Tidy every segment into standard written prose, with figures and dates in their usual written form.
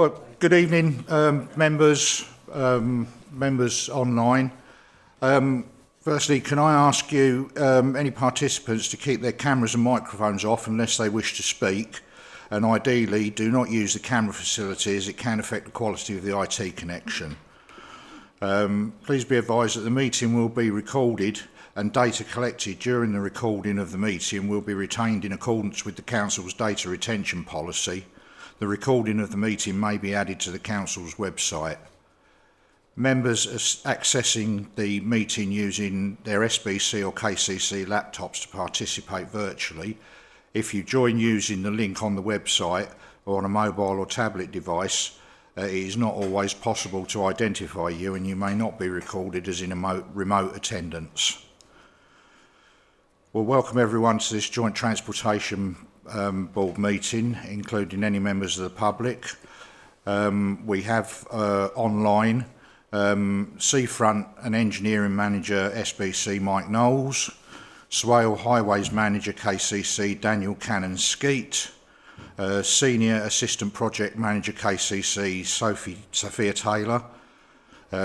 Well, good evening, members online. Firstly, can I ask you, any participants, to keep their cameras and microphones off unless they wish to speak, and ideally do not use the camera facility as it can affect the quality of the IT connection. Please be advised that the meeting will be recorded and data collected during the recording of the meeting will be retained in accordance with the Council's data retention policy. The recording of the meeting may be added to the Council's website. Members accessing the meeting using their SBC or KCC laptops to participate virtually. If you join using the link on the website or on a mobile or tablet device, it is not always possible to identify you and you may not be recorded as in a remote attendance. We'll welcome everyone to this Joint Transportation Board meeting, including any members of the public. We have online Seafront and Engineering Manager SBC Mike Knowles, Swale Highways Manager KCC Daniel Cannon Skeet, Senior Assistant Project Manager KCC Sophia Taylor,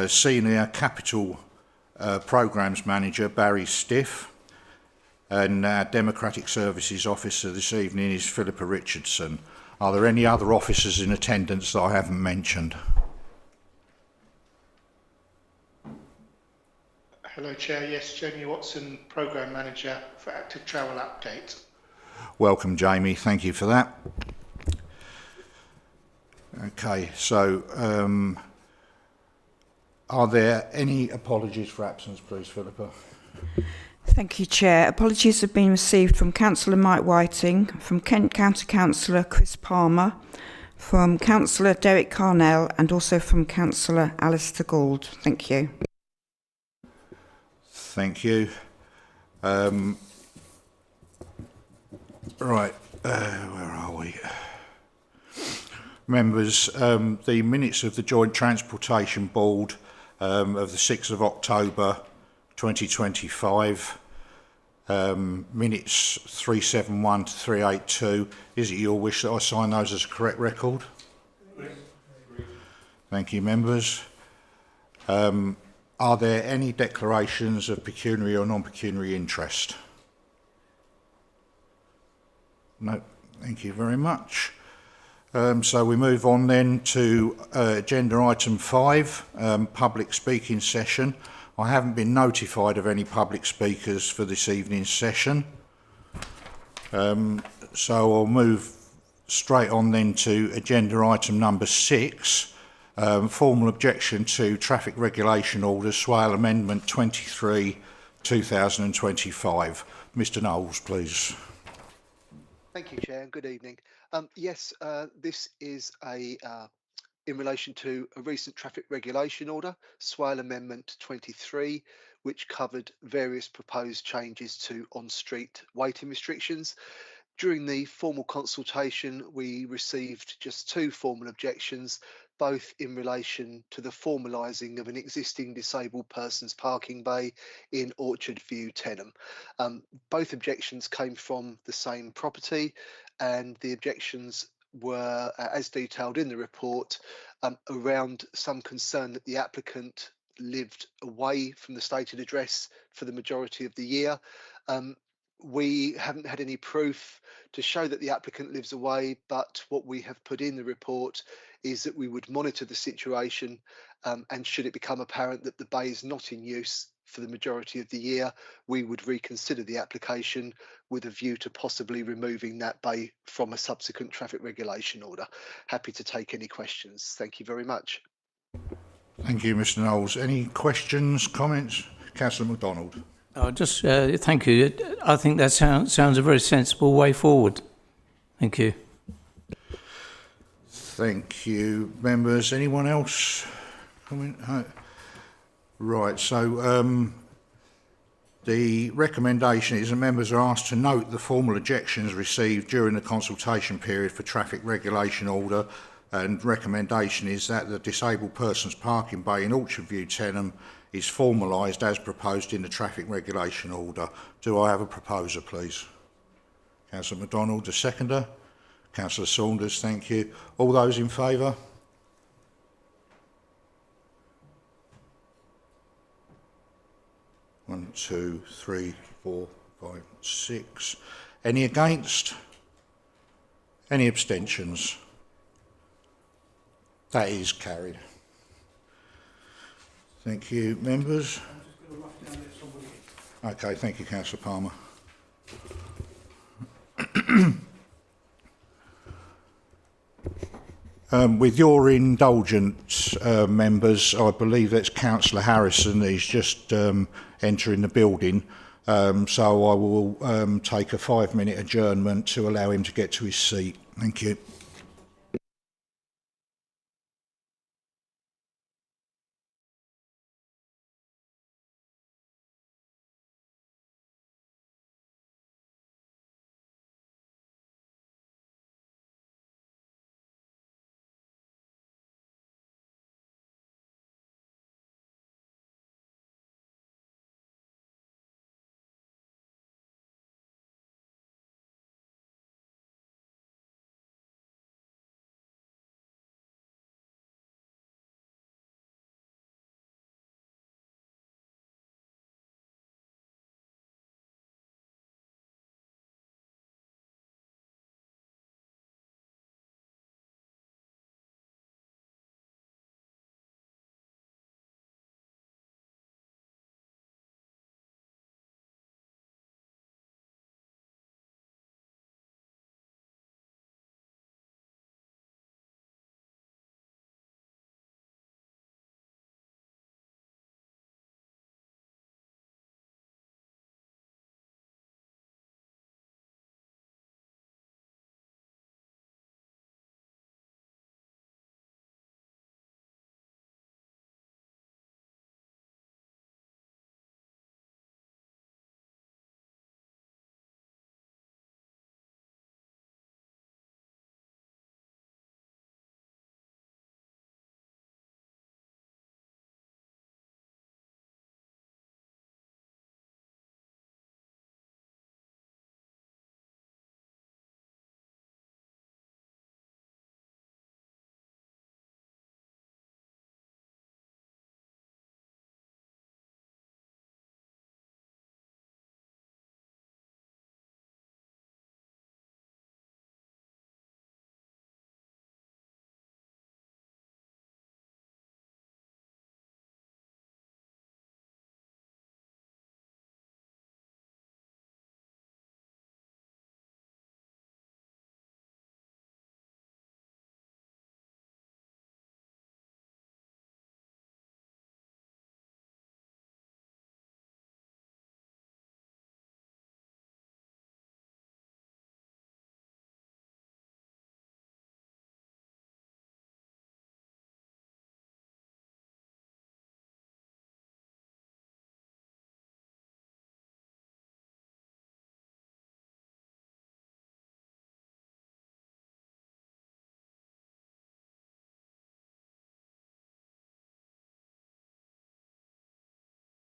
Senior Capital Programmes Manager Barry Stiff, and our Democratic Services Officer this evening is Philippa Richardson. Are there any other officers in attendance that I haven't mentioned? Hello, Chair. Yes, Jamie Watson, Programme Manager for Active Travel Update. Welcome, Jamie. Thank you for that. Okay, so are there any apologies for absence, please, Philippa? Thank you, Chair. Apologies have been received from Councillor Mike Whiting, from Kent County Councillor Chris Palmer, from Councillor Derek Carnell, and also from Councillor Alistair Gould. Thank you. Thank you. Right, where are we? Members, the minutes of the Joint Transportation Board of the 6th of October 2025, minutes 371 to 382. Is it your wish that I sign those as a correct record? Yes. Thank you, members. Are there any declarations of pecuniary or non-pecuniary interest? No, thank you very much. So we move on then to agenda item 5, public speaking session. I haven't been notified of any public speakers for this evening's session. So I'll move straight on then to agenda item number 6, formal objection to Traffic Regulation Order Swale Amendment 23, 2025. Mr. Knowles, please. Thank you, Chair, and good evening. Yes, this is in relation to a recent traffic regulation order, Swale Amendment 23, which covered various proposed changes to on-street waiting restrictions. During the formal consultation, we received just 2 formal objections, both in relation to the formalising of an existing disabled persons parking bay in Orchard View, Tenham. Both objections came from the same property, and the objections were, as detailed in the report, around some concern that the applicant lived away from the stated address for the majority of the year. We haven't had any proof to show that the applicant lives away, but what we have put in the report is that we would monitor the situation, and should it become apparent that the bay is not in use for the majority of the year, we would reconsider the application with a view to possibly removing that bay from a subsequent traffic regulation order. Happy to take any questions. Thank you very much. Thank you, Mr. Knowles. Any questions, comments? Councillor MacDonald. Thank you. I think that sounds a very sensible way forward. Thank you. Thank you, members. Anyone else? Comment? Right, so the recommendation is that members are asked to note the formal objections received during the consultation period for traffic regulation order, and recommendation is that the disabled persons parking bay in Orchard View, Tenham is formalised as proposed in the traffic regulation order. Do I have a proposer, please? Councillor MacDonald, the seconder. Councillor Saunders, thank you. All those in favour? 1, 2, 3, 4, 5, 6. Any against? Any abstentions? That is carried. Thank you, members. Okay, thank you, Councillor Palmer. With your indulgence, members, I believe that's Councillor Harrison. He's just entering the building, so I will take a 5-minute adjournment to allow him to get to his seat. Thank you.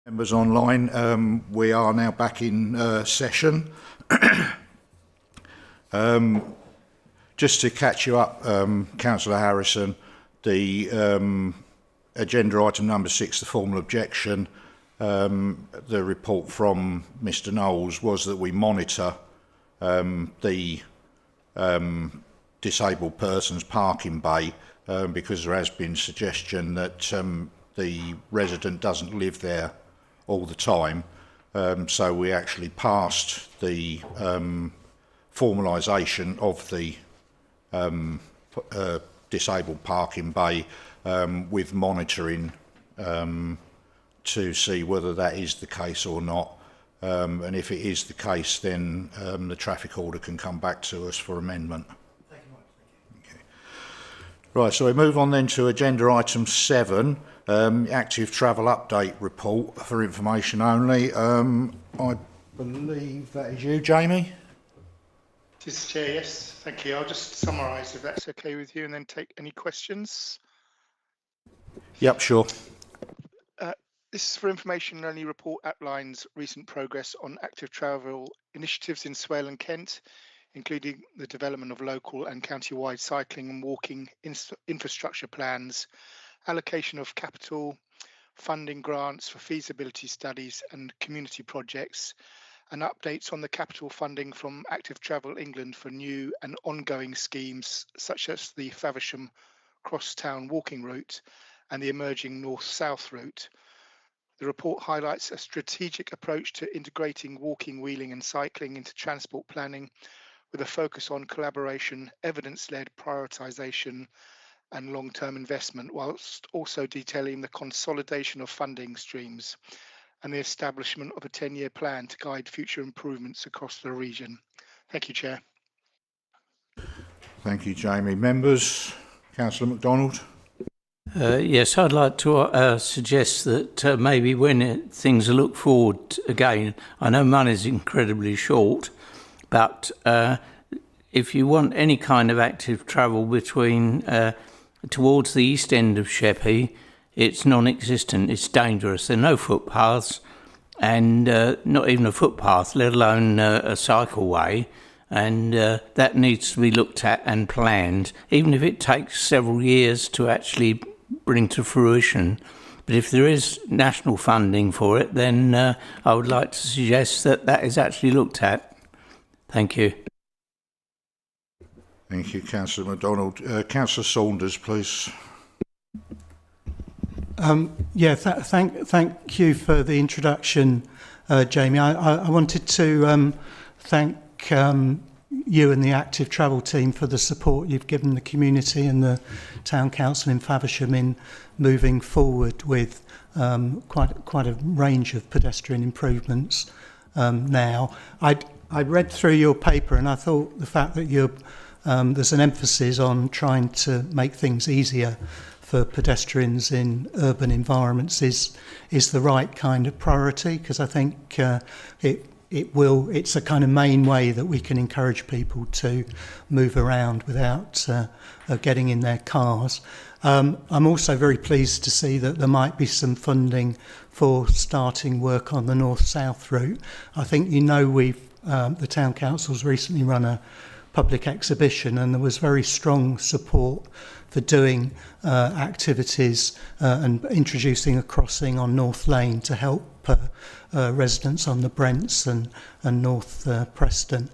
Members online, we are now back in session. Just to catch you up, Councillor Harrison, the agenda item number 6, the formal objection, the report from Mr Knowles was that we monitor the disabled persons parking bay because there has been suggestion that the resident doesn't live there all the time. So we actually passed the formalisation of the disabled parking bay with monitoring to see whether that is the case or not. And if it is the case, then the traffic order can come back to us for amendment. Thank you, Mike. Thank you. Okay. Right, so we move on then to agenda item 7, active travel update report for information only. I believe that is you, Jamie. It is, Chair, yes. Thank you. I'll just summarise if that's okay with you and then take any questions. Yep, sure. This is for information only report outlines recent progress on active travel initiatives in Swale and Kent, including the development of local and county-wide cycling and walking infrastructure plans, allocation of capital funding grants for feasibility studies and community projects, and updates on the capital funding from Active Travel England for new and ongoing schemes such as the Faversham Crosstown walking route and the emerging north-south route. The report highlights a strategic approach to integrating walking, wheeling and cycling into transport planning with a focus on collaboration, evidence-led prioritisation and long-term investment, whilst also detailing the consolidation of funding streams and the establishment of a 10-year plan to guide future improvements across the region. Thank you, Chair. Thank you, Jamie. Members, Councillor MacDonald. Yes, I'd like to suggest that maybe when things are looked forward again, I know money's incredibly short, but if you want any kind of active travel between towards the east end of Sheppey, it's non-existent, it's dangerous. There are no footpaths and not even a footpath, let alone a cycleway. And that needs to be looked at and planned, even if it takes several years to actually bring to fruition. But if there is national funding for it, then I would like to suggest that that is actually looked at. Thank you. Thank you, Councillor MacDonald. Councillor Saunders, please. Thank you for the introduction, Jamie. I wanted to thank you and the Active Travel team for the support you've given the community and the Town Council in Faversham in moving forward with quite a range of pedestrian improvements now. I read through your paper and I thought the fact that there's an emphasis on trying to make things easier for pedestrians in urban environments is the right kind of priority, because I think it's a kind of main way that we can encourage people to move around without getting in their cars. I'm also very pleased to see that there might be some funding for starting work on the north-south route. I think the Town Council's recently run a public exhibition and there was very strong support for doing activities and introducing a crossing on North Lane to help residents on the Brents and North Preston.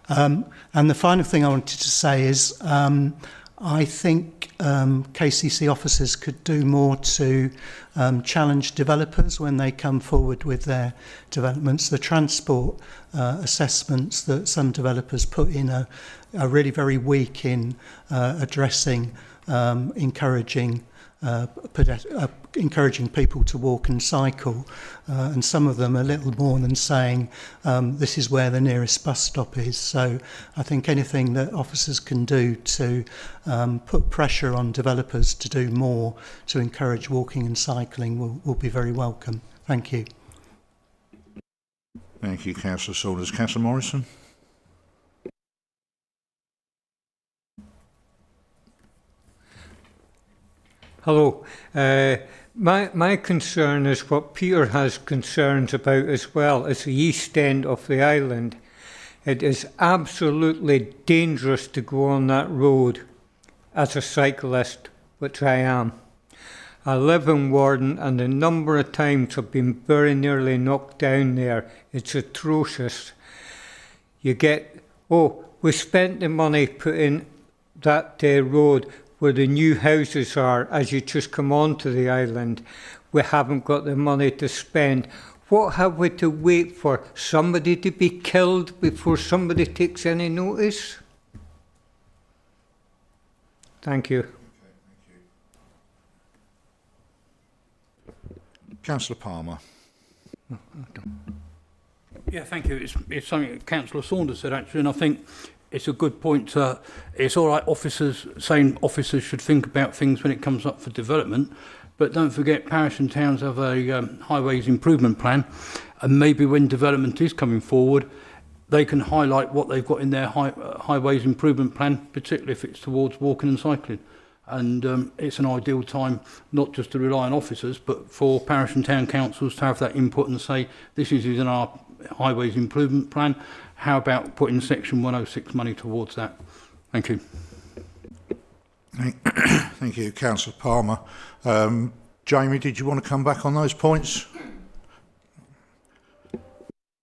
And the final thing I wanted to say is I think KCC officers could do more to challenge developers when they come forward with their developments. The transport assessments that some developers put in are really very weak in addressing encouraging people to walk and cycle, and some of them are little more than saying this is where the nearest bus stop is. So I think anything that officers can do to put pressure on developers to do more to encourage walking and cycling will be very welcome. Thank you. Thank you, Councillor Saunders. Councillor Morrison. Hello. My concern is what Peter has concerns about as well, is the east end of the island. It is absolutely dangerous to go on that road as a cyclist, which I am. I live in Warden and the number of times I've been very nearly knocked down there, it's atrocious. You get, we spent the money putting that road where the new houses are as you just come onto the island. We haven't got the money to spend. What have we to wait for? Somebody to be killed before somebody takes any notice? Thank you. Councillor Palmer. Yeah, thank you. It's something that Councillor Saunders said actually, and I think it's a good point. It's all right, officers should think about things when it comes up for development, but don't forget parish and towns have a highways improvement plan, and maybe when development is coming forward, they can highlight what they've got in their highways improvement plan, particularly if it's towards walking and cycling. And it's an ideal time not just to rely on officers, but for parish and town councils to have that input and say, this is in our highways improvement plan. How about putting section 106 money towards that? Thank you. Thank you, Councillor Palmer. Jamie, did you want to come back on those points?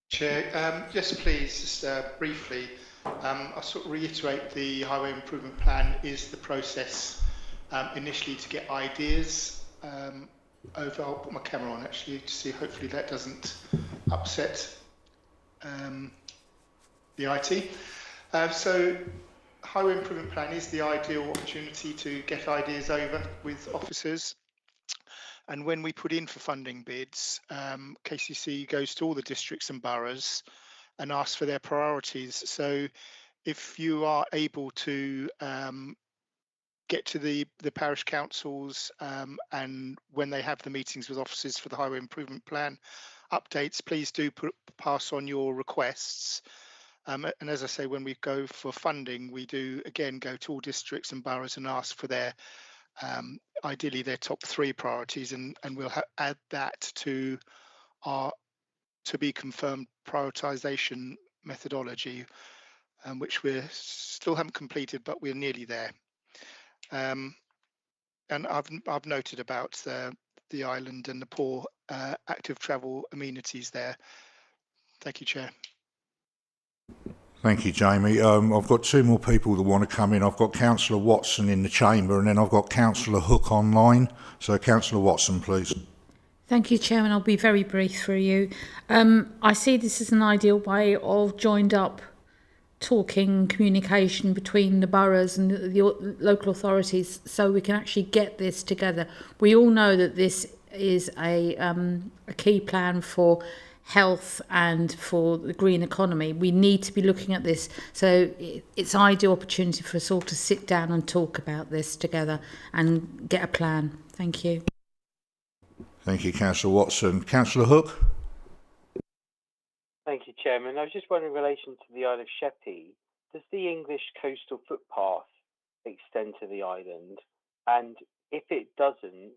Chair, yes, please, just briefly. I'll sort of reiterate the highway improvement plan is the process initially to get ideas over. I'll put my camera on actually to see, hopefully that doesn't upset the IT. So highway improvement plan is the ideal opportunity to get ideas over with officers. And when we put in for funding bids, KCC goes to all the districts and boroughs and asks for their priorities. So if you are able to get to the parish councils and when they have the meetings with officers for the highway improvement plan updates, please do pass on your requests. And as I say, when we go for funding, we do again go to all districts and boroughs and ask for their ideally their top 3 priorities, and we'll add that to our to be confirmed prioritisation methodology, which we still haven't completed, but we're nearly there. And I've noted about the island and the poor active travel amenities there. Thank you, Chair. Thank you, Jamie. I've got 2 more people that want to come in. I've got Councillor Watson in the chamber, and then I've got Councillor Hook online. So, Councillor Watson, please. Thank you, Chairman. I'll be very brief through you. I see this as an ideal way of joined up talking, communication between the boroughs and the local authorities, so we can actually get this together. We all know that this is a key plan for health and for the green economy. We need to be looking at this, so it's an ideal opportunity for us all to sit down and talk about this together and get a plan. Thank you. Thank you, Councillor Watson. Councillor Hook? Thank you, Chairman. I was just wondering in relation to the Isle of Sheppey, does the English coastal footpath extend to the island? And if it doesn't,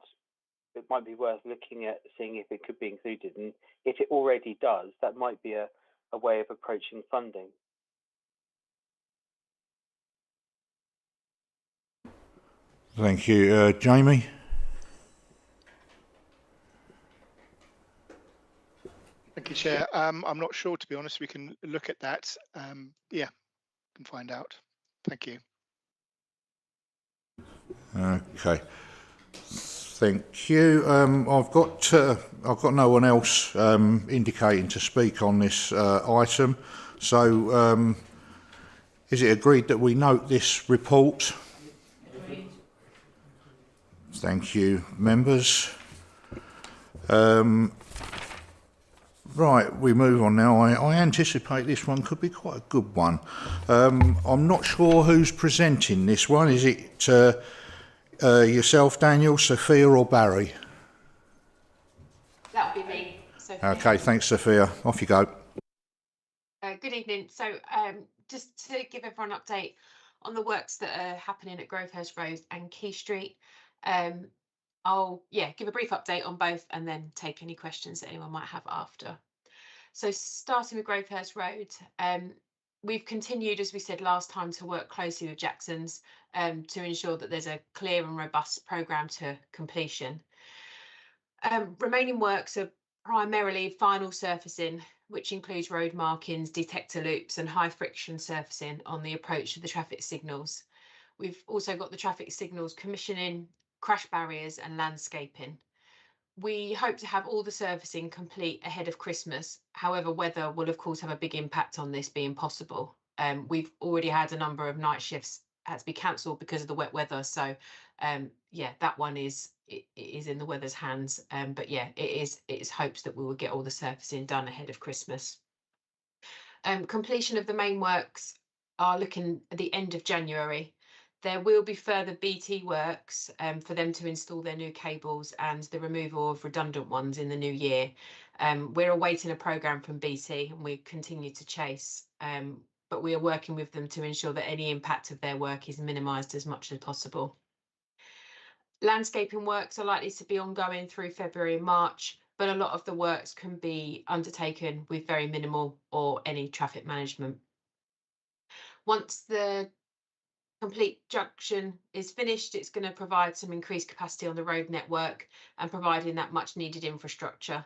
it might be worth looking at seeing if it could be included. And if it already does, that might be a way of approaching funding. Thank you. Jamie? Thank you, Chair. I'm not sure, to be honest. We can look at that. Yeah, can find out. Thank you. Okay. Thank you. I've got no one else indicating to speak on this item. So, is it agreed that we note this report? Agreed. Thank you, members. Right, we move on now. I anticipate this one could be quite a good one. I'm not sure who's presenting this one. Is it yourself, Daniel, Sophia, or Barry? That would be me. Sophia. Okay, thanks, Sophia. Off you go. Good evening. So just to give everyone an update on the works that are happening at Grovehurst Road and Key Street, I'll give a brief update on both and then take any questions that anyone might have after. So starting with Grovehurst Road, we've continued, as we said last time, to work closely with Jackson's to ensure that there's a clear and robust programme to completion. Remaining works are primarily final surfacing, which includes road markings, detector loops and high friction surfacing on the approach to the traffic signals. We've also got the traffic signals commissioning, crash barriers and landscaping. We hope to have all the surfacing complete ahead of Christmas. However, weather will of course have a big impact on this being possible. We've already had a number of night shifts had to be cancelled because of the wet weather. So that one is in the weather's hands. But yeah, it is hopes that we will get all the surfacing done ahead of Christmas. Completion of the main works are looking at the end of January. There will be further BT works for them to install their new cables and the removal of redundant ones in the new year. We're awaiting a programme from BT and we continue to chase, but we are working with them to ensure that any impact of their work is minimised as much as possible. Landscaping works are likely to be ongoing through February and March, but a lot of the works can be undertaken with very minimal or any traffic management. Once the complete junction is finished, it's going to provide some increased capacity on the road network and providing that much needed infrastructure.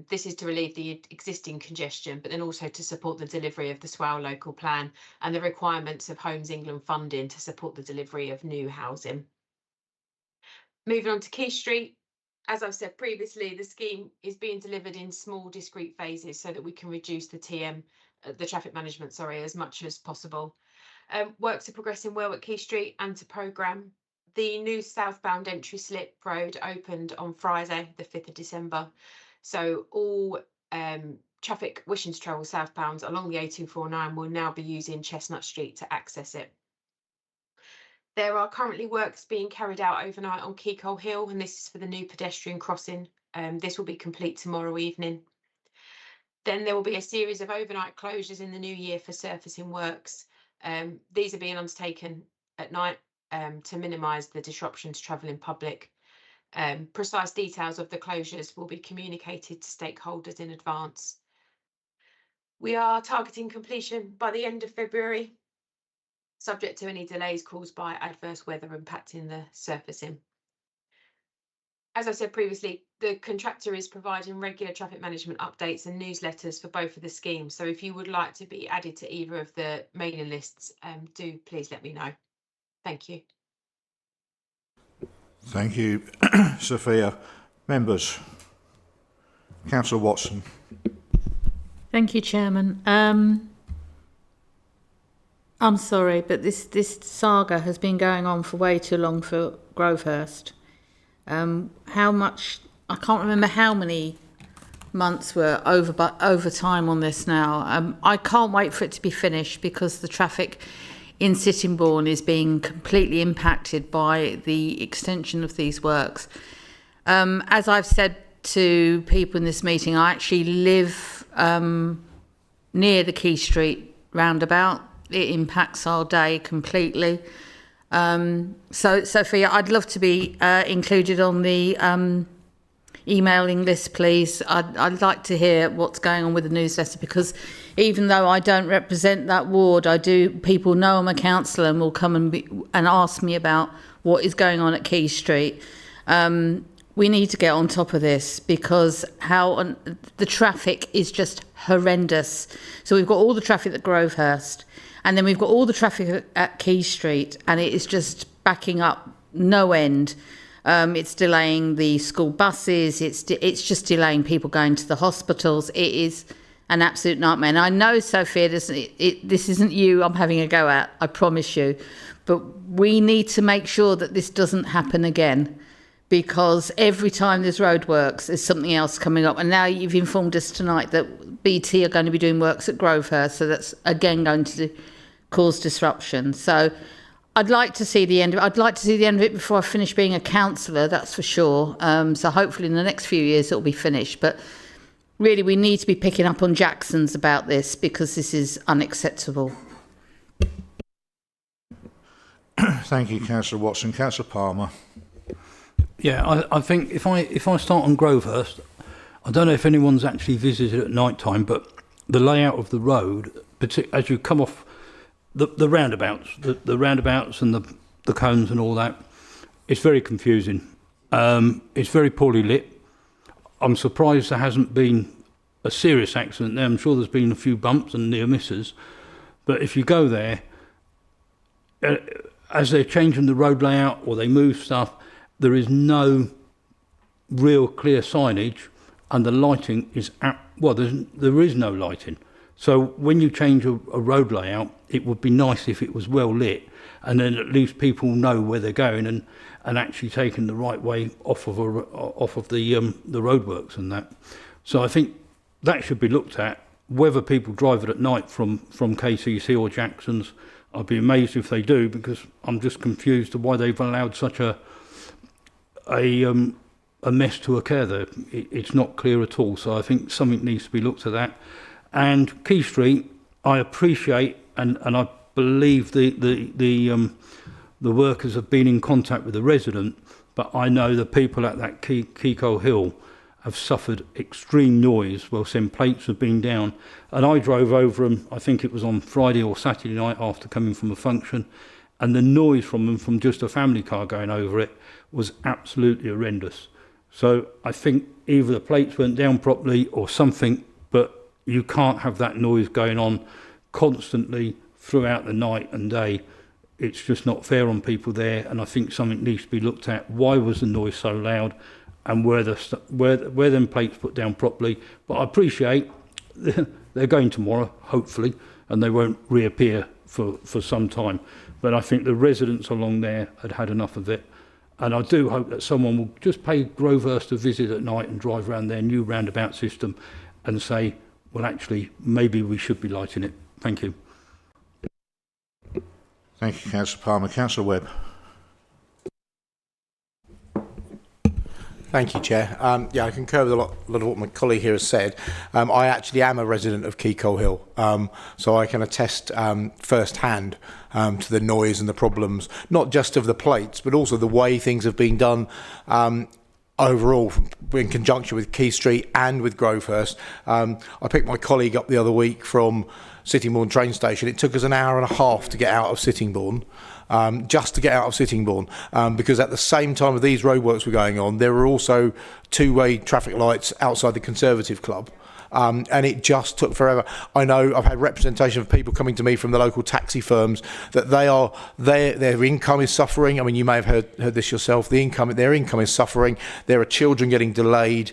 This is to relieve the existing congestion, but then also to support the delivery of the Swale local plan and the requirements of Homes England funding to support the delivery of new housing. Moving on to Key Street, as I've said previously, the scheme is being delivered in small discrete phases so that we can reduce the the traffic management, as much as possible. Works are progressing well at Key Street and to programme. The new southbound entry slip road opened on Friday, the 5th of December. So all traffic wishing to travel southbound along the A249 will now be using Chestnut Street to access it. There are currently works being carried out overnight on Keacole Hill, and this is for the new pedestrian crossing. This will be complete tomorrow evening. Then there will be a series of overnight closures in the new year for surfacing works. These are being undertaken at night to minimise the disruption to travelling public. Precise details of the closures will be communicated to stakeholders in advance. We are targeting completion by the end of February, subject to any delays caused by adverse weather impacting the surfacing. As I said previously, the contractor is providing regular traffic management updates and newsletters for both of the schemes. So if you would like to be added to either of the mailing lists, do please let me know. Thank you. Thank you, Sophia. Members, Councillor Watson. Thank you, Chairman. I'm sorry, but this saga has been going on for way too long for Grovehurst. How much, I can't remember how many months were over time on this now. I can't wait for it to be finished because the traffic in Sittingbourne is being completely impacted by the extension of these works. As I've said to people in this meeting, I actually live near the Key Street roundabout. It impacts our day completely. So, Sophia, I'd love to be included on the emailing list, please. I'd like to hear what's going on with the newsletter, because even though I don't represent that ward, people know I'm a councillor and will come and ask me about what is going on at Key Street. We need to get on top of this because the traffic is just horrendous. So we've got all the traffic at Grovehurst, and then we've got all the traffic at Key Street, and it is just backing up no end. It's delaying the school buses. It's just delaying people going to the hospitals. It is an absolute nightmare. And I know, Sophia, this isn't you I'm having a go at, I promise you. But we need to make sure that this doesn't happen again, because every time there's roadworks, there's something else coming up. And now you've informed us tonight that BT are going to be doing works at Grovehurst, so that's again going to cause disruption. So I'd like to see the end of it. I'd like to see the end of it before I finish being a councillor, that's for sure. So hopefully in the next few years it'll be finished. But really, we need to be picking up on Jackson's about this, because this is unacceptable. Thank you, Councillor Watson. Councillor Palmer. Yeah, I think if I start on Grovehurst, I don't know if anyone's actually visited at night time, but the layout of the road, as you come off the roundabouts, the roundabouts and the cones and all that, it's very confusing. It's very poorly lit. I'm surprised there hasn't been a serious accident there. I'm sure there's been a few bumps and near misses, but if you go there, as they're changing the road layout or they move stuff, there is no real clear signage, and the lighting is there is no lighting. So when you change a road layout, it would be nice if it was well lit, and then at least people know where they're going and actually taking the right way off of the roadworks and that. So I think that should be looked at. Whether people drive it at night from KCC or Jackson's, I'd be amazed if they do, because I'm just confused to why they've allowed such a mess to occur there. It's not clear at all. So I think something needs to be looked at that. And Key Street, I appreciate and I believe the workers have been in contact with the resident, but I know the people at that Keacole Hill have suffered extreme noise while some plates have been down. And I drove over them, I think it was on Friday or Saturday night after coming from a function, and the noise from them, from just a family car going over it, was absolutely horrendous. So I think either the plates went down properly or something, but you can't have that noise going on constantly throughout the night and day. It's just not fair on people there, and I think something needs to be looked at. Why was the noise so loud, and were them plates put down properly? But I appreciate they're going tomorrow, hopefully, and they won't reappear for some time. But I think the residents along there had had enough of it. And I do hope that someone will just pay Grovehurst a visit at night and drive around their new roundabout system and say, well, actually, maybe we should be lighting it. Thank you. Thank you, Councillor Palmer. Councillor Webb. Thank you, Chair. Yeah, I concur with a lot of what my colleague here has said. I actually am a resident of Keacole Hill, so I can attest firsthand to the noise and the problems, not just of the plates, but also the way things have been done overall in conjunction with Key Street and with Grovehurst. I picked my colleague up the other week from Sittingbourne train station. It took us an hour and a half to get out of Sittingbourne. Just to get out of Sittingbourne, because at the same time of these roadworks were going on, there were also two-way traffic lights outside the Conservative Club, and it just took forever. I know I've had representation of people coming to me from the local taxi firms that their income is suffering. I mean, you may have heard this yourself. Their income is suffering. There are children getting delayed.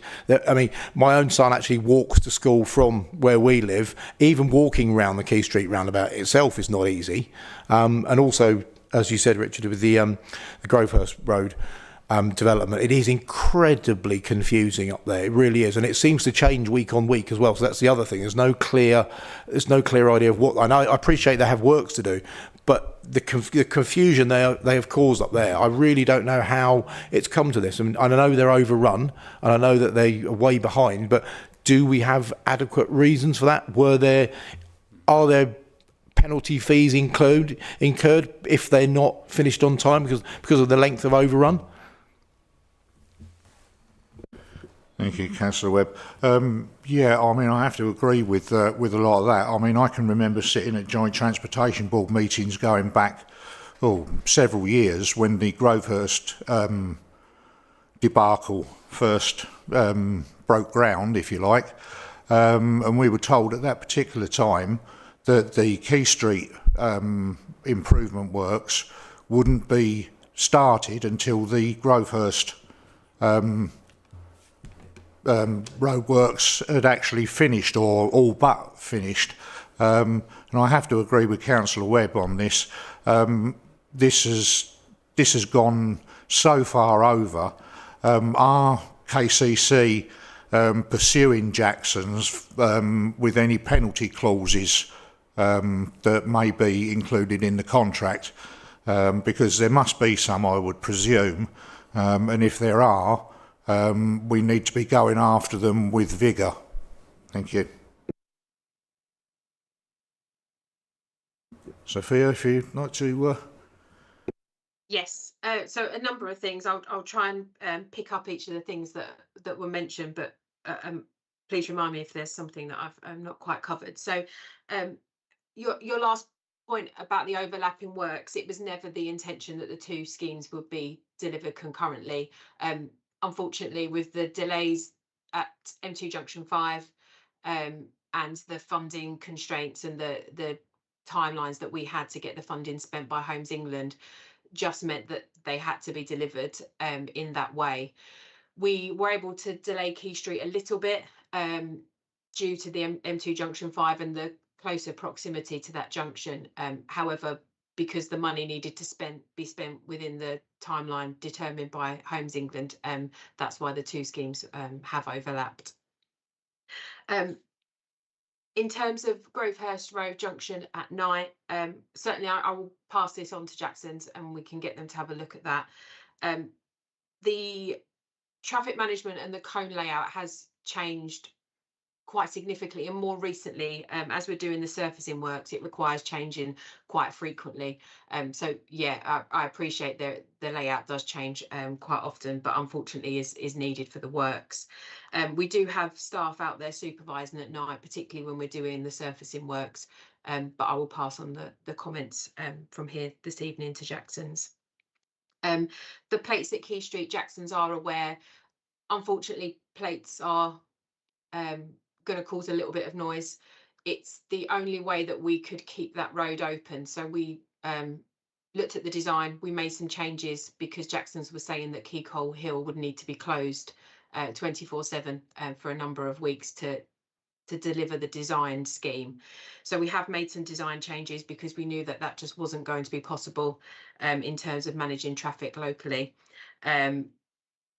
I mean, my own son actually walks to school from where we live. Even walking around the Key Street roundabout itself is not easy, and also, as you said, Richard, with the Grovehurst Road development, it is incredibly confusing up there. It really is, and it seems to change week on week as well. So that's the other thing. There's no clear idea of what. And I appreciate they have works to do, but the confusion they have caused up there, I really don't know how it's come to this. I mean, I know they're overrun, and I know that they are way behind. But do we have adequate reasons for that? Are there penalty fees incurred if they're not finished on time because of the length of overrun? Thank you, Councillor Webb. Yeah, I mean, I have to agree with a lot of that. I mean, I can remember sitting at Joint Transportation Board meetings going back several years when the Grovehurst debacle first broke ground, if you like, and we were told at that particular time that the Key Street improvement works wouldn't be started until the Grovehurst roadworks had actually finished, or all but finished. And I have to agree with Councillor Webb on this. This has gone so far over. Are KCC pursuing Jackson's with any penalty clauses that may be included in the contract, because there must be some, I would presume, and if there are, we need to be going after them with vigour. Thank you. Sophia, if you'd like to... Yes, so a number of things. I'll try and pick up each of the things that were mentioned, but please remind me if there's something that I've not quite covered. So your last point about the overlapping works, it was never the intention that the two schemes would be delivered concurrently. Unfortunately, with the delays at M2 Junction 5 and the funding constraints and the timelines that we had to get the funding spent by Homes England, just meant that they had to be delivered in that way. We were able to delay Key Street a little bit due to the M2 Junction 5 and the closer proximity to that junction. However, because the money needed to be spent within the timeline determined by Homes England, that's why the two schemes have overlapped. In terms of Grovehurst Road Junction at night, certainly I will pass this on to Jackson's and we can get them to have a look at that. The traffic management and the cone layout has changed quite significantly, and more recently, as we're doing the surfacing works, it requires changing quite frequently. So yeah, I appreciate the layout does change quite often, but unfortunately is needed for the works. We do have staff out there supervising at night, particularly when we're doing the surfacing works, but I will pass on the comments from here this evening to Jackson's. The plates at Key Street, Jackson's are aware. Unfortunately, plates are going to cause a little bit of noise. It's the only way that we could keep that road open. So we looked at the design, we made some changes because Jackson's was saying that Keycole Hill would need to be closed 24/7 for a number of weeks to deliver the design scheme. So we have made some design changes because we knew that that just wasn't going to be possible in terms of managing traffic locally. And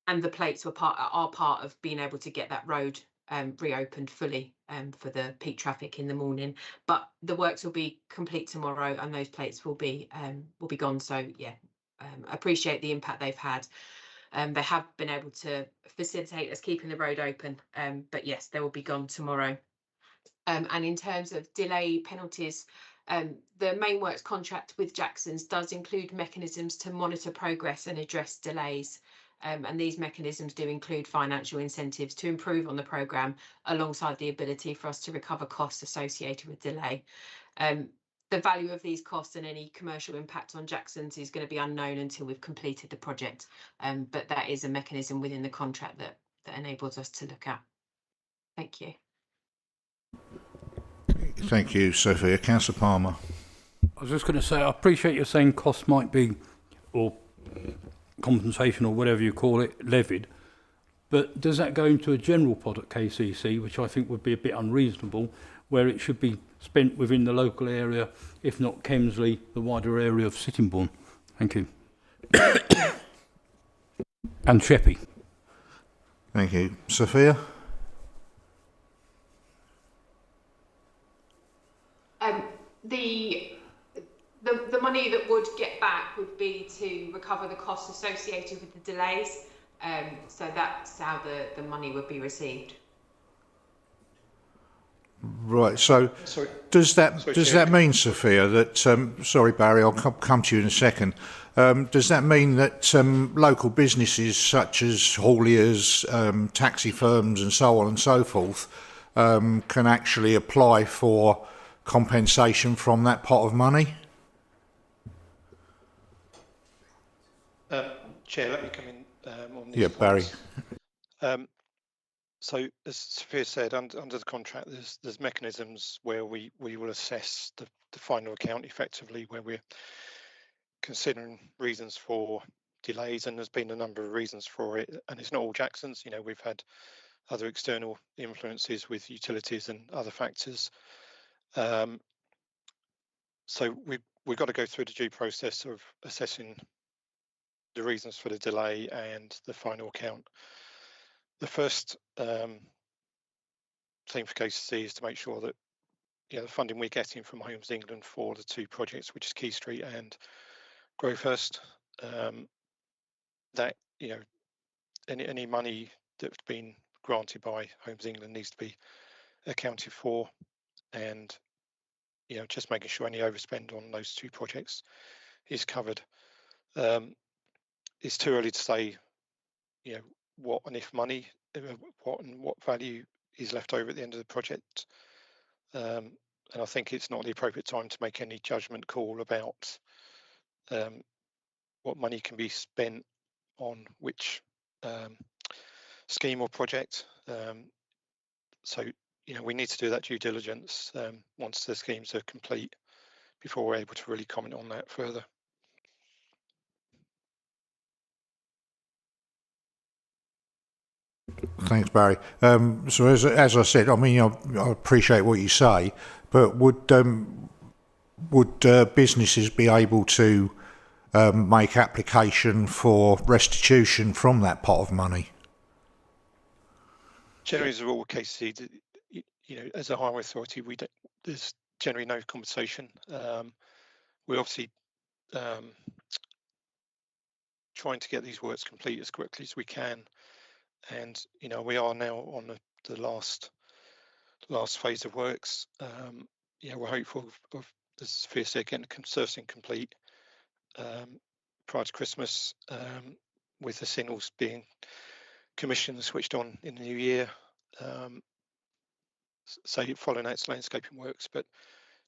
the plates are part of being able to get that road reopened fully for the peak traffic in the morning. But the works will be complete tomorrow, and those plates will be gone. So yeah, appreciate the impact they've had. They have been able to facilitate us keeping the road open, but yes, they will be gone tomorrow. And in terms of delay penalties, the main works contract with Jackson's does include mechanisms to monitor progress and address delays. And these mechanisms do include financial incentives to improve on the programme, alongside the ability for us to recover costs associated with delay. The value of these costs and any commercial impact on Jackson's is going to be unknown until we've completed the project. But that is a mechanism within the contract that enables us to look at. Thank you. Thank you, Sophia. Councillor Palmer. I was just going to say, I appreciate you saying costs might be, or compensation or whatever you call it, levied. But does that go into a general pot at KCC, which I think would be a bit unreasonable, where it should be spent within the local area, if not Kemsley, the wider area of Sittingbourne? Thank you. And Sheppey. Thank you. Sophia? The money that would get back would be to recover the costs associated with the delays. So that's how the money would be received. Right. So does that mean, Sophia, that sorry, Barry, I'll come to you in a second. Does that mean that local businesses such as hauliers, taxi firms, and so on and so forth can actually apply for compensation from that pot of money? Chair, let me come in on these Yeah, Barry. So, as Sophia said, under the contract, there's mechanisms where we will assess the final account effectively, where we're considering reasons for delays, and there's been a number of reasons for it, and it's not all Jackson's. You know, we've had other external influences with utilities and other factors. So we've got to go through the due process of assessing the reasons for the delay and the final account. The first thing for KCC is to make sure that the funding we're getting from Homes England for the two projects, which is Key Street and Grovehurst, that any money that's been granted by Homes England needs to be accounted for, and just making sure any overspend on those two projects is covered. It's too early to say, what and if money, what value is left over at the end of the project, and I think it's not the appropriate time to make any judgment call about what money can be spent on which scheme or project. So we need to do that due diligence once the schemes are complete before we're able to really comment on that further. Thanks, Barry. So as I said, I mean, I appreciate what you say, but would businesses be able to make application for restitution from that pot of money? Generally, as a rule, KCC, as a highway authority, there's generally no compensation. We're obviously trying to get these works complete as quickly as we can, and we are now on the last phase of works. We're hopeful of, as Sophia said, getting the consortium complete prior to Christmas, with the signals being commissioned and switched on in the new year. So following out landscaping works, but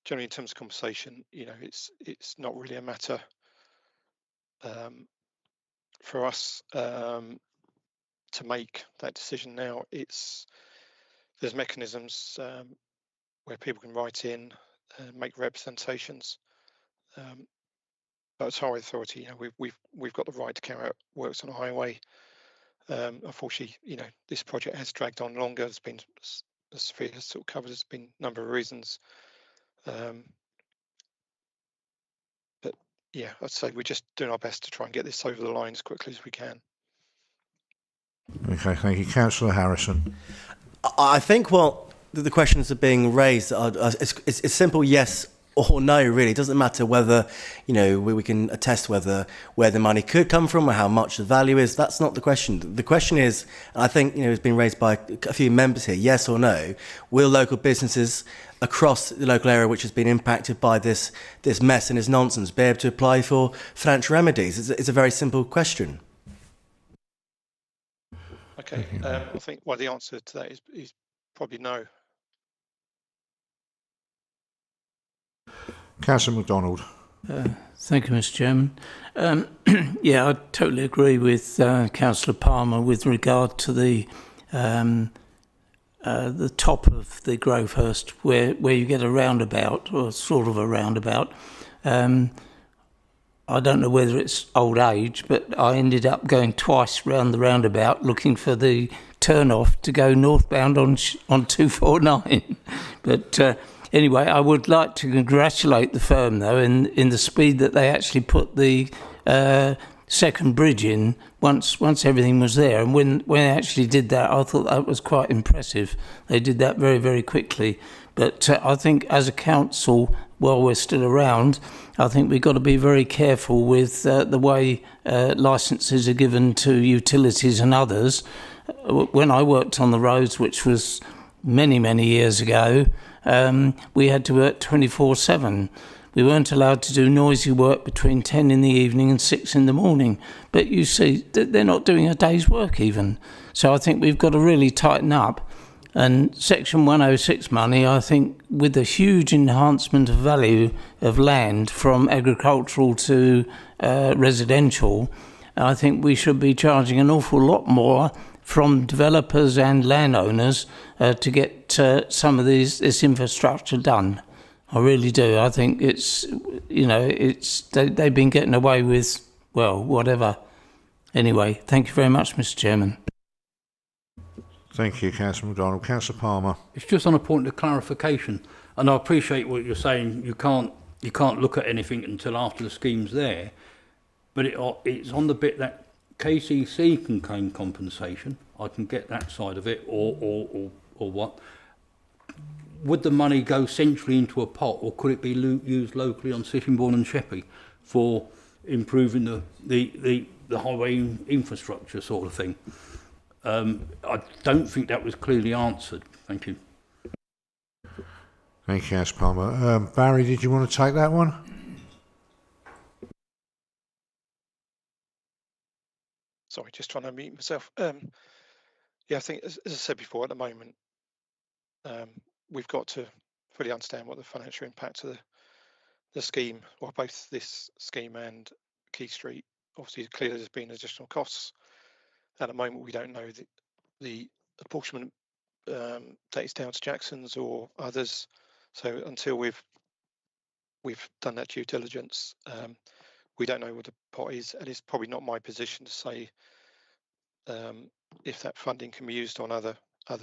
generally in terms of compensation, it's not really a matter for us to make that decision now. There's mechanisms where people can write in and make representations. But as highway authority, we've got the right to carry out works on a highway. Unfortunately, this project has dragged on longer. There's been, as Sophia has sort of covered, there's been a number of reasons. But yeah, I'd say we're just doing our best to try and get this over the line as quickly as we can. Okay, thank you. Councillor Harrison. I think the questions are being raised it's simple yes or no, really. It doesn't matter whether, we can attest where the money could come from or how much the value is. That's not the question. The question is, and I think, it's been raised by a few members here, yes or no, will local businesses across the local area which has been impacted by this mess and this nonsense be able to apply for financial remedies? It's a very simple question. Okay, I think the answer to that is probably no. Councillor MacDonald. Thank you, Mr. Chairman. Yeah, I totally agree with Councillor Palmer with regard to the top of the Grovehurst where you get a roundabout, or sort of a roundabout. I don't know whether it's old age, but I ended up going twice round the roundabout looking for the turn-off to go northbound on 249. But anyway, I would like to congratulate the firm, though, in the speed that they actually put the second bridge in once everything was there. And when they actually did that, I thought that was quite impressive. They did that very, very quickly. But I think as a council, while we're still around, I think we've got to be very careful with the way licences are given to utilities and others. When I worked on the roads, which was many, many years ago, we had to work 24/7. We weren't allowed to do noisy work between 10 in the evening and 6 in the morning. But you see, they're not doing a day's work even. So I think we've got to really tighten up. And Section 106 money, I think, with the huge enhancement of value of land from agricultural to residential, I think we should be charging an awful lot more from developers and landowners to get some of this infrastructure done. I really do. I think they've been getting away with, well, whatever. Anyway, thank you very much, Mr. Chairman. Thank you, Councillor MacDonald. Councillor Palmer. It's just on a point of clarification, and I appreciate what you're saying. You can't look at anything until after the scheme's there, but it's on the bit that KCC can claim compensation. I can get that side of it, or what? Would the money go centrally into a pot, or could it be used locally on Sittingbourne and Sheppey for improving the highway infrastructure sort of thing? I don't think that was clearly answered. Thank you. Thank you, Councillor Palmer. Barry, did you want to take that one? Sorry, just trying to mute myself. Yeah, I think, as I said before, at the moment, we've got to fully understand what the financial impact of the scheme, or both this scheme and Key Street. Obviously, clearly there's been additional costs. At the moment, we don't know the apportionment that is down to Jackson's or others. So until we've done that due diligence, we don't know what the pot is, and it's probably not my position to say if that funding can be used on other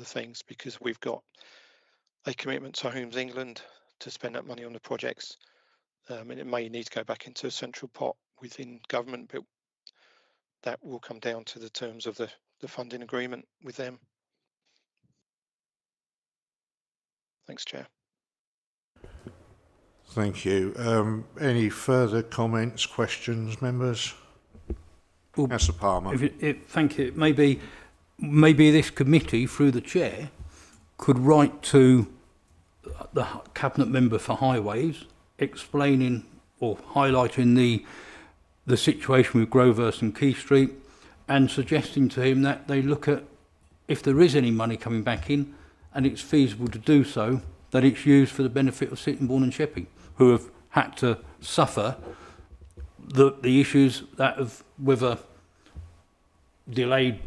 things, because we've got a commitment to Homes England to spend that money on the projects, and it may need to go back into a central pot within government, but that will come down to the terms of the funding agreement with them. Thanks, Chair. Thank you. Any further comments, questions, members? Well, Councillor Palmer. Thank you. Maybe this committee, through the chair, could write to the cabinet member for highways, explaining or highlighting the situation with Grovehurst and Key Street, and suggesting to him that they look at, if there is any money coming back in and it's feasible to do so, that it's used for the benefit of Sittingbourne and Sheppey, who have had to suffer the issues that have whether delayed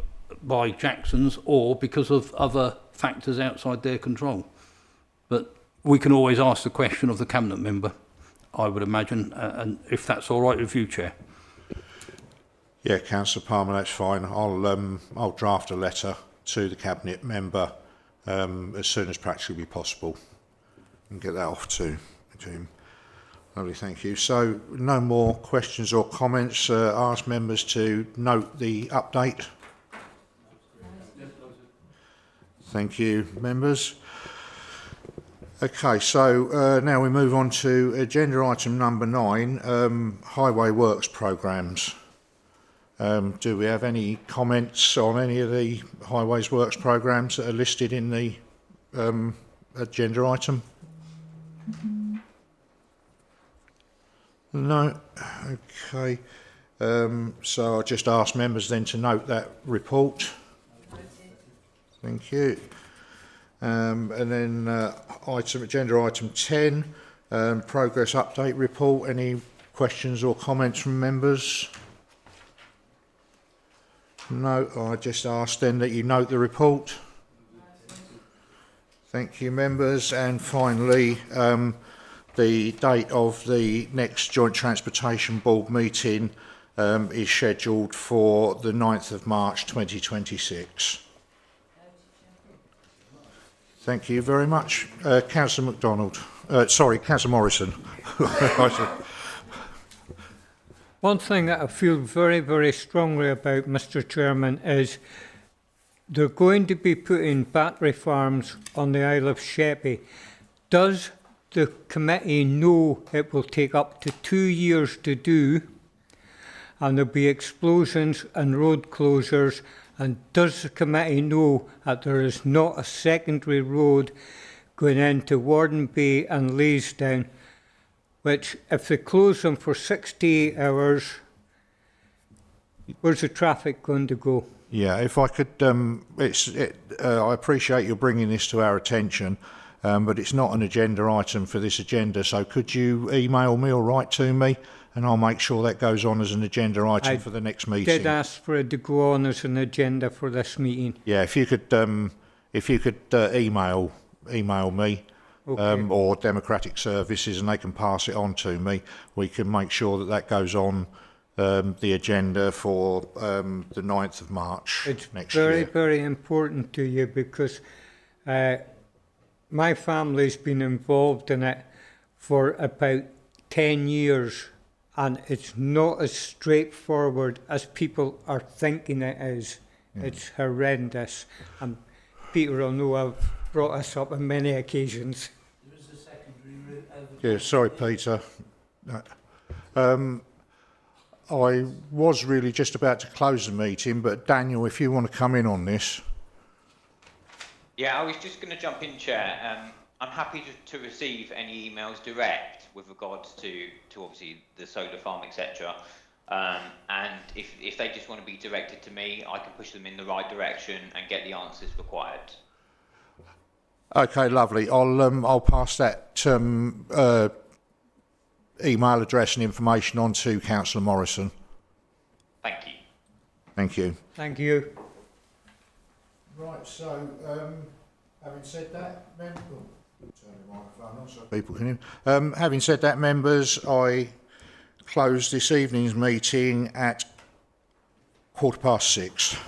by Jackson's or because of other factors outside their control. But we can always ask the question of the Cabinet member, I would imagine, and if that's all right with you, Chair. Yeah, Councillor Palmer, that's fine. I'll draft a letter to the Cabinet member as soon as practically possible and get that off to him. Lovely, thank you. So, no more questions or comments. Ask members to note the update. Thank you, members. Okay, so now we move on to agenda item number 9, highway works programmes. Do we have any comments on any of the highways works programmes that are listed in the agenda item? No. Okay. So I'll just ask members then to note that report. Thank you. And then agenda item 10, progress update report. Any questions or comments from members? No, I just ask then that you note the report. Thank you, members. And finally, the date of the next Joint Transportation Board meeting is scheduled for the 9th of March 2026. Thank you very much. Councillor MacDonald. Councillor Morrison. One thing that I feel very, very strongly about, Mr. Chairman, is they're going to be putting battery farms on the Isle of Sheppey. Does the committee know it will take up to 2 years to do, and there'll be explosions and road closures? And does the committee know that there is not a secondary road going into Warden Bay and Leysdown, which, if they close them for 68 hours, where's the traffic going to go? Yeah, if I could, I appreciate you bringing this to our attention, but it's not an agenda item for this agenda, so could you email me or write to me, and I'll make sure that goes on as an agenda item for the next meeting. I did ask for it to go on as an agenda for this meeting. Yeah, if you could email me, Okay. or Democratic Services, and they can pass it on to me, we can make sure that goes on the agenda for the 9th of March next year. It's very, very important to you because my family's been involved in it for about 10 years, and it's not as straightforward as people are thinking it is. Yeah. It's horrendous. And Peter will know I've brought this up on many occasions. There is a secondary route over. Yeah, sorry, Peter. I was really just about to close the meeting, but Daniel, if you want to come in on this. Yeah, I was just going to jump in, Chair. I'm happy to receive any emails direct with regards to obviously the solar farm, etc. And if they just want to be directed to me, I can push them in the right direction and get the answers required. Okay, lovely. I'll pass that email address and information on to Councillor Morrison. Thank you. Thank you. Thank you. Right, so having said that, members, turn the microphone on so people can hear. Having said that, members, I close this evening's meeting at 6:15.